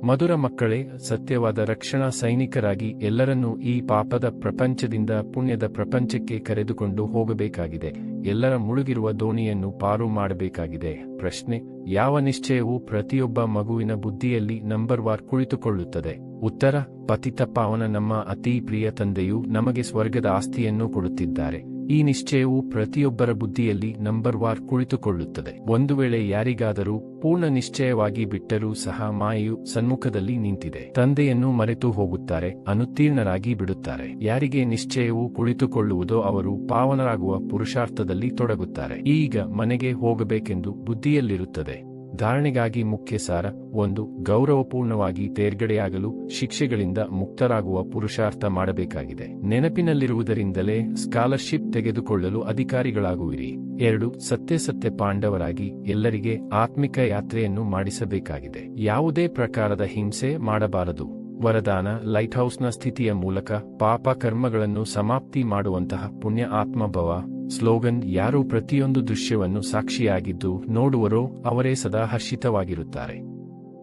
ಮಧುರ ಮಕ್ಕಳೇ, ಸತ್ಯವಾದ ರಕ್ಷಣಾ ಸೈನಿಕರಾಗಿ ಎಲ್ಲರನ್ನೂ ಈ ಪಾಪದ ಪ್ರಪಂಚದಿಂದ ಪುಣ್ಯದ ಪ್ರಪಂಚಕ್ಕೆ ಕರೆದುಕೊಂಡು ಹೋಗಬೇಕಾಗಿದೆ. ಎಲ್ಲರ ಮುಳುಗಿರುವ ದೋಣಿಯನ್ನು ಪಾರು ಮಾಡಬೇಕಾಗಿದೆ. ಪ್ರಶ್ನೆ: ಯಾವ ನಿಶ್ಚಯವು ಪ್ರತಿಯೊಬ್ಬ ಮಗುವಿನ ಬುದ್ಧಿಯಲ್ಲಿ ನಂಬರ್ 1 ಕುಳಿತುಕೊಳ್ಳುತ್ತದೆ? ಉತ್ತರ: ಪತಿತ ಪಾವನ ನಮ್ಮ ಅತೀ ಪ್ರಿಯ ತಂದೆಯು ನಮಗೆ ಸ್ವರ್ಗದ ಆಸ್ತಿಯನ್ನು ಕೊಡುತ್ತಿದ್ದಾರೆ. ಈ ನಿಶ್ಚಯವು ಪ್ರತಿಯೊಬ್ಬರ ಬುದ್ಧಿಯಲ್ಲಿ ನಂಬರ್ 1 ಕುಳಿತುಕೊಳ್ಳುತ್ತದೆ. ಒಂದು ವೇಳೆ ಯಾರಿಗಾದರೂ ಪೂರ್ಣ ನಿಶ್ಚಯವಾಗಿ ಬಿಟ್ಟರೂ ಸಹ ಮಾಯೆಯು ಸನ್ಮುಖದಲ್ಲಿ ನಿಂತಿದೆ. ತಂದೆಯನ್ನು ಮರೆತು ಹೋಗುತ್ತಾರೆ, ಅನುತ್ತೀರ್ಣರಾಗಿ ಬಿಡುತ್ತಾರೆ. ಯಾರಿಗೆ ನಿಶ್ಚಯವು ಕುಳಿತುಕೊಳ್ಳುವುದೋ ಅವರು ಪಾವನರಾಗುವ ಪುರುಷಾರ್ಥದಲ್ಲಿ ತೊಡಗುತ್ತಾರೆ. ಈಗ ಮನೆಗೆ ಹೋಗಬೇಕೆಂದು ಬುದ್ಧಿಯಲ್ಲಿರುತ್ತದೆ. ಧಾರಣೆಗಾಗಿ ಮುಖ್ಯ ಸಾರ: 1. ಗೌರವಪೂರ್ಣವಾಗಿ ತೇರ್ಗಡೆಯಾಗಲು ಶಿಕ್ಷೆಗಳಿಂದ ಮುಕ್ತರಾಗುವ ಪುರುಷಾರ್ಥ ಮಾಡಬೇಕಾಗಿದೆ. ನೆನಪಿನಲ್ಲಿರುವುದರಿಂದಲೇ ಸ್ಕಾಲರ್ಶಿಪ್ ತೆಗೆದುಕೊಳ್ಳಲು ಅಧಿಕಾರಿಗಳಾಗುವಿರಿ. 2. ಸತ್ಯ ಪಾಂಡವರಾಗಿ ಎಲ್ಲರಿಗೆ ಆತ್ಮಿಕ ಯಾತ್ರೆಯನ್ನು ಮಾಡಿಸಬೇಕಾಗಿದೆ. ಯಾವುದೇ ಪ್ರಕಾರದ ಹಿಂಸೆ ಮಾಡಬಾರದು. ವರದಾನ: ಲೈಟ್ಹೌಸ್ನ ಸ್ಥಿತಿಯ ಮೂಲಕ ಪಾಪ ಕರ್ಮಗಳನ್ನು ಸಮಾಪ್ತಿ ಮಾಡುವಂತಹ ಪುಣ್ಯ ಆತ್ಮಭವ. ಸ್ಲೋಗನ್: ಯಾರು ಪ್ರತಿಯೊಂದು ದೃಶ್ಯವನ್ನು ಸಾಕ್ಷಿಯಾಗಿದ್ದು ನೋಡುವರೋ ಅವರೇ ಸದಾ ಹರ್ಷಿತವಾಗಿರುತ್ತಾರೆ.